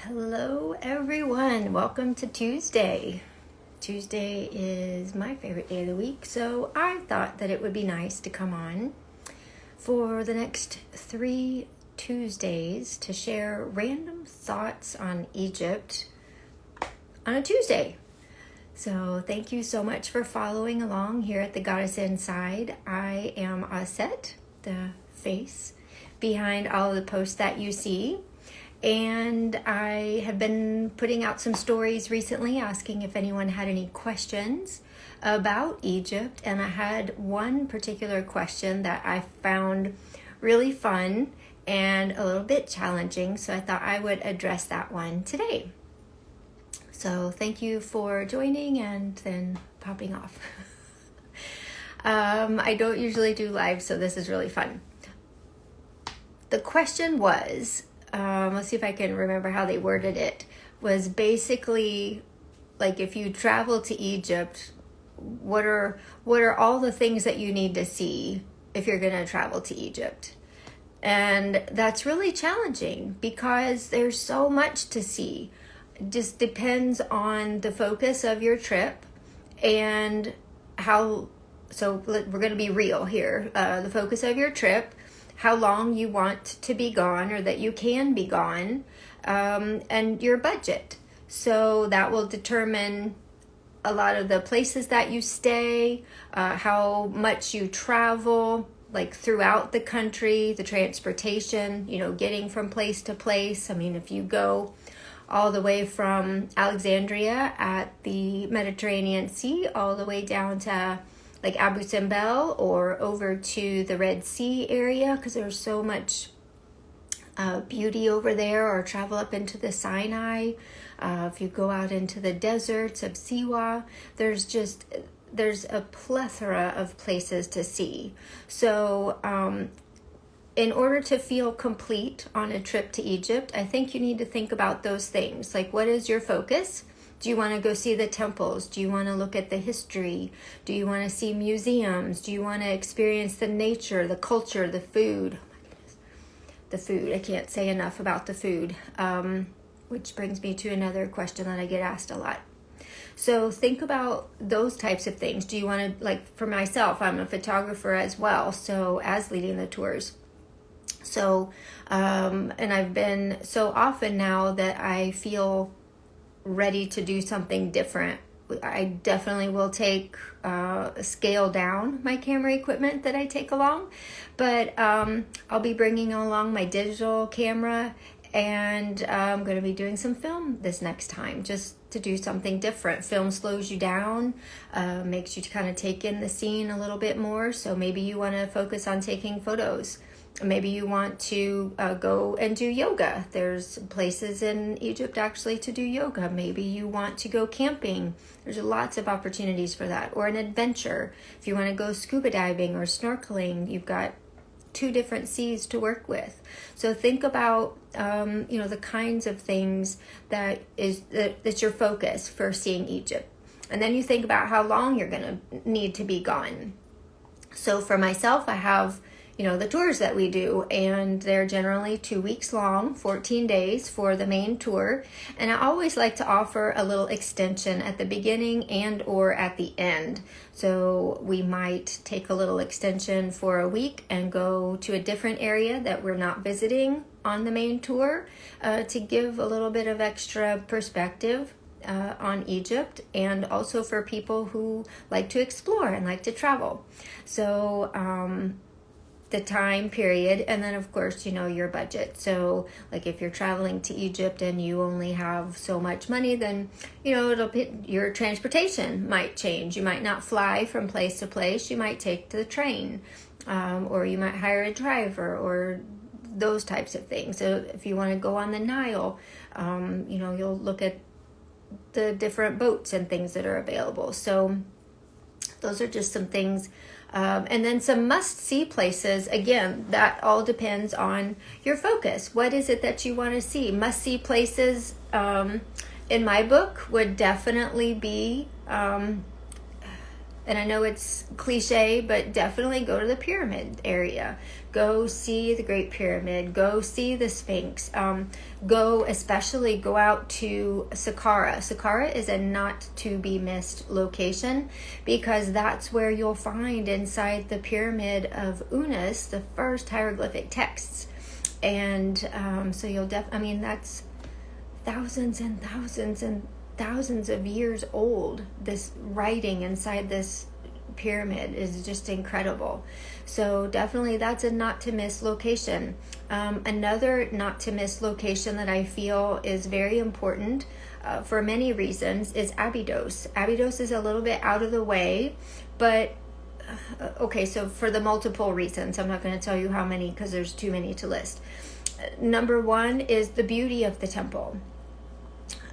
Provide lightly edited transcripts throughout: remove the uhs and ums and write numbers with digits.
Hello everyone, welcome to Tuesday. Tuesday is my favorite day of the week, so I thought that it would be nice to come on for the next 3 Tuesdays to share random thoughts on Egypt on a Tuesday. So thank you so much for following along here at the Goddess Inside. I am Aset, the face behind all of the posts that you see. And I have been putting out some stories recently asking if anyone had any questions about Egypt. And I had one particular question that I found really fun and a little bit challenging. So I thought I would address that one today. So thank you for joining and then popping off. I don't usually do live, so this is really fun. The question was, let's see if I can remember how they worded it, was basically like if you travel to Egypt, what are all the things that you need to see if you're going to travel to Egypt? And that's really challenging because there's so much to see. It just depends on the focus of your trip and how, so we're going to be real here. The focus of your trip, how long you want to be gone or that you can be gone, and your budget. So that will determine a lot of the places that you stay, how much you travel, like throughout the country, the transportation, getting from place to place. I mean, if you go all the way from Alexandria at the Mediterranean Sea, all the way down to like Abu Simbel or over to the Red Sea area, because there's so much beauty over there, or travel up into the Sinai. If you go out into the deserts of Siwa, there's a plethora of places to see. So in order to feel complete on a trip to Egypt, I think you need to think about those things. Like, what is your focus? Do you want to go see the temples? Do you want to look at the history? Do you want to see museums? Do you want to experience the nature, the culture, the food? Oh my goodness. The food. I can't say enough about the food. Which brings me to another question that I get asked a lot. So think about those types of things. Do you want to, like for myself, I'm a photographer as well, so as leading the tours. So, and I've been so often now that I feel ready to do something different. I definitely will scale down my camera equipment that I take along, but I'll be bringing along my digital camera, and I'm going to be doing some film this next time, just to do something different. Film slows you down, makes you kind of take in the scene a little bit more. So maybe you want to focus on taking photos. Maybe you want to go and do yoga. There's places in Egypt actually to do yoga. Maybe you want to go camping. There's lots of opportunities for that. Or an adventure. If you want to go scuba diving or snorkeling, you've got 2 different seas to work with. So think about the kinds of things that's your focus for seeing Egypt. And then you think about how long you're going to need to be gone. So for myself, I have the tours that we do, and they're generally 2 weeks long, 14 days for the main tour. And I always like to offer a little extension at the beginning and or at the end. So we might take a little extension for a week and go to a different area that we're not visiting on the main tour, to give a little bit of extra perspective on Egypt, and also for people who like to explore and like to travel. So the time period, and then of course your budget. So like if you're traveling to Egypt and you only have so much money, then your transportation might change. You might not fly from place to place. You might take the train, or you might hire a driver, or those types of things. So if you want to go on the Nile, you'll look at the different boats and things that are available. So those are just some things. And then some must-see places. Again, that all depends on your focus. What is it that you want to see? Must-see places in my book would definitely be, and I know it's cliche, but definitely go to the pyramid area. Go see the Great Pyramid. Go see the Sphinx. Especially go out to Saqqara. Saqqara is a not to be missed location, because that's where you'll find inside the Pyramid of Unas the first hieroglyphic texts. And so you'll that's thousands and thousands and thousands of years old. This writing inside this pyramid is just incredible. So definitely that's a not to miss location. Another not to miss location that I feel is very important for many reasons is Abydos. Abydos is a little bit out of the way, but okay, so for the multiple reasons, I'm not going to tell you how many because there's too many to list. Number one is the beauty of the temple.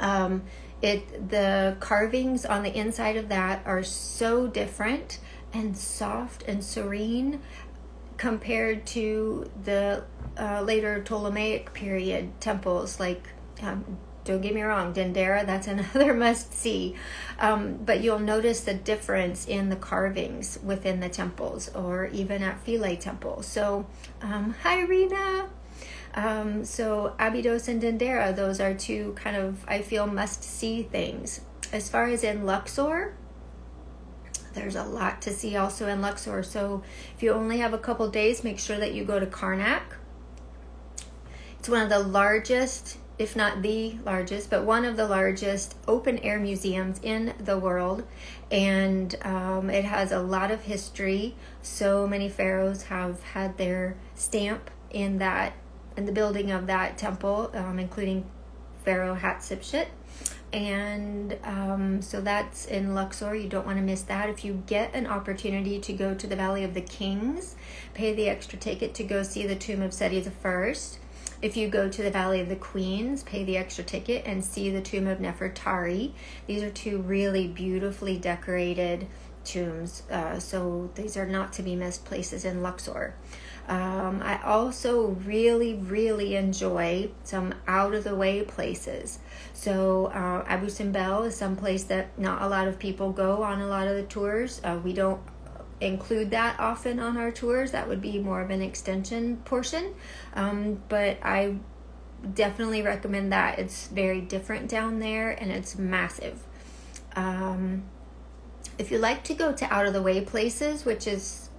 The carvings on the inside of that are so different and soft and serene compared to the later Ptolemaic period temples. Like, don't get me wrong, Dendera, that's another must see. But you'll notice the difference in the carvings within the temples, or even at Philae Temple. So, hi Rena. So Abydos and Dendera, those are two kind of, I feel, must-see things. As far as in Luxor, there's a lot to see also in Luxor. So if you only have a couple days, make sure that you go to Karnak. It's one of the largest, if not the largest, but one of the largest open-air museums in the world. And it has a lot of history. So many pharaohs have had their stamp in the building of that temple, including Pharaoh Hatshepsut. And so that's in Luxor. You don't want to miss that. If you get an opportunity to go to the Valley of the Kings, pay the extra ticket to go see the tomb of Seti I. If you go to the Valley of the Queens, pay the extra ticket and see the tomb of Nefertari. These are two really beautifully decorated tombs. So these are not to be missed places in Luxor. I also really, really enjoy some out-of-the-way places. So Abu Simbel is some place that not a lot of people go on a lot of the tours. We don't include that often on our tours. That would be more of an extension portion. But I definitely recommend that. It's very different down there, and it's massive. If you like to go to out-of-the-way places, which is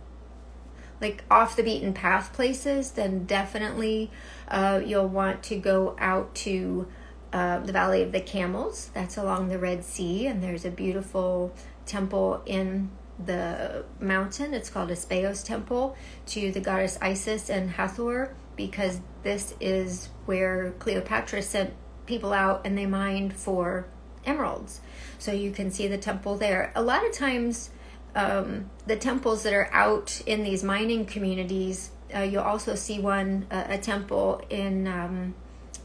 like off the beaten path places, then definitely you'll want to go out to the Valley of the Camels. That's along the Red Sea, and there's a beautiful temple in the mountain. It's called Aspeos Temple to the goddess Isis and Hathor, because this is where Cleopatra sent people out and they mined for emeralds. So you can see the temple there. A lot of times the temples that are out in these mining communities, you'll also see a temple in,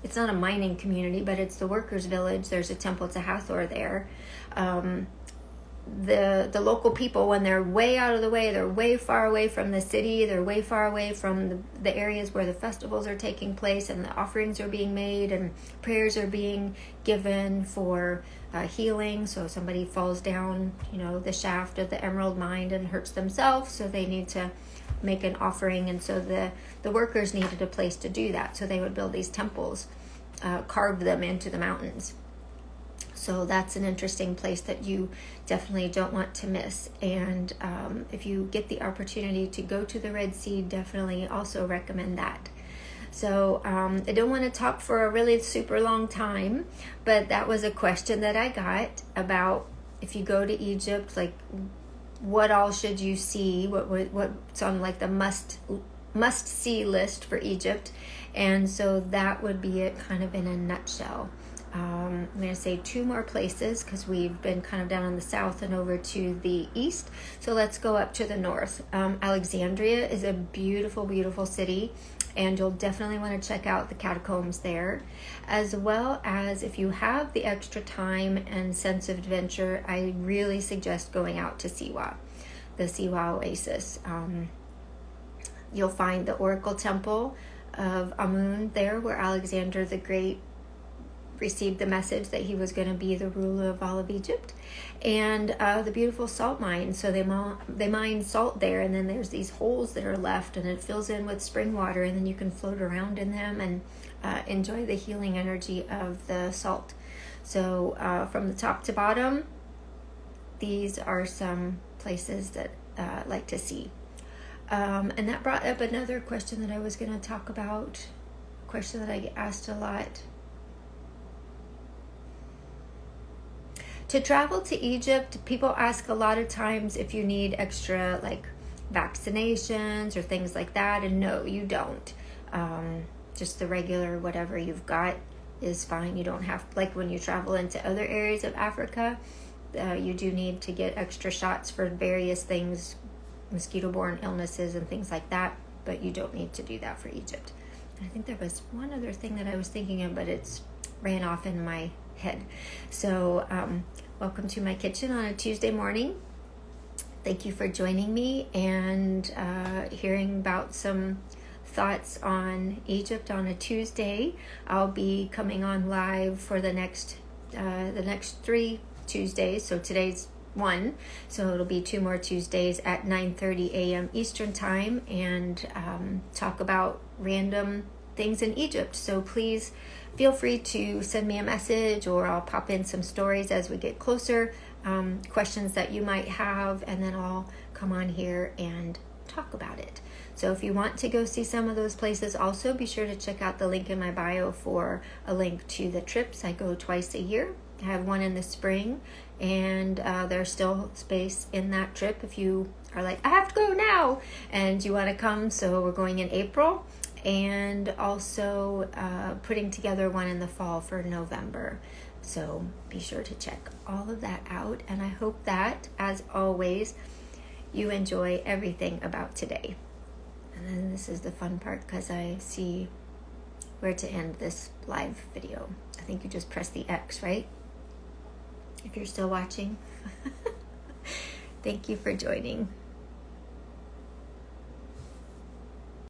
it's not a mining community, but it's the workers' village. There's a temple to Hathor there. The local people, when they're way out of the way, they're way far away from the city, they're way far away from the areas where the festivals are taking place and the offerings are being made and prayers are being given for healing. So somebody falls down, the shaft of the emerald mine and hurts themselves, so they need to make an offering. And so the workers needed a place to do that, so they would build these temples, carve them into the mountains. So that's an interesting place that you definitely don't want to miss. And if you get the opportunity to go to the Red Sea, definitely also recommend that. So I don't want to talk for a really super long time, but that was a question that I got about if you go to Egypt, like what all should you see? What's on like the must see list for Egypt? And so that would be it kind of in a nutshell. I'm going to say two more places because we've been kind of down in the south and over to the east. So let's go up to the north. Alexandria is a beautiful, beautiful city, and you'll definitely want to check out the catacombs there. As well as if you have the extra time and sense of adventure, I really suggest going out to Siwa, the Siwa Oasis. You'll find the Oracle Temple of Amun there, where Alexander the Great received the message that he was going to be the ruler of all of Egypt, and the beautiful salt mine. So they mine salt there, and then there's these holes that are left, and it fills in with spring water, and then you can float around in them and enjoy the healing energy of the salt. So from the top to bottom, these are some places that I like to see. And that brought up another question that I was going to talk about, a question that I get asked a lot. To travel to Egypt, people ask a lot of times if you need extra like vaccinations or things like that, and no, you don't. Just the regular whatever you've got is fine. You don't have, like when you travel into other areas of Africa, you do need to get extra shots for various things, mosquito-borne illnesses and things like that, but you don't need to do that for Egypt. I think there was one other thing that I was thinking of, but it's ran off in my head. So welcome to my kitchen on a Tuesday morning. Thank you for joining me and hearing about some thoughts on Egypt on a Tuesday. I'll be coming on live for the next 3 Tuesdays. So today's one, so it'll be 2 more Tuesdays at 9:30 a.m. Eastern time, and talk about random things in Egypt. So please feel free to send me a message, or I'll pop in some stories as we get closer, questions that you might have, and then I'll come on here and talk about it. So if you want to go see some of those places, also be sure to check out the link in my bio for a link to the trips. I go twice a year. I have one in the spring, and there's still space in that trip if you are like, I have to go now, and you want to come. So we're going in April, and also putting together one in the fall for November. So be sure to check all of that out, and I hope that, as always, you enjoy everything about today. And then this is the fun part, because I see where to end this live video. I think you just press the X, right? If you're still watching. Thank you for joining.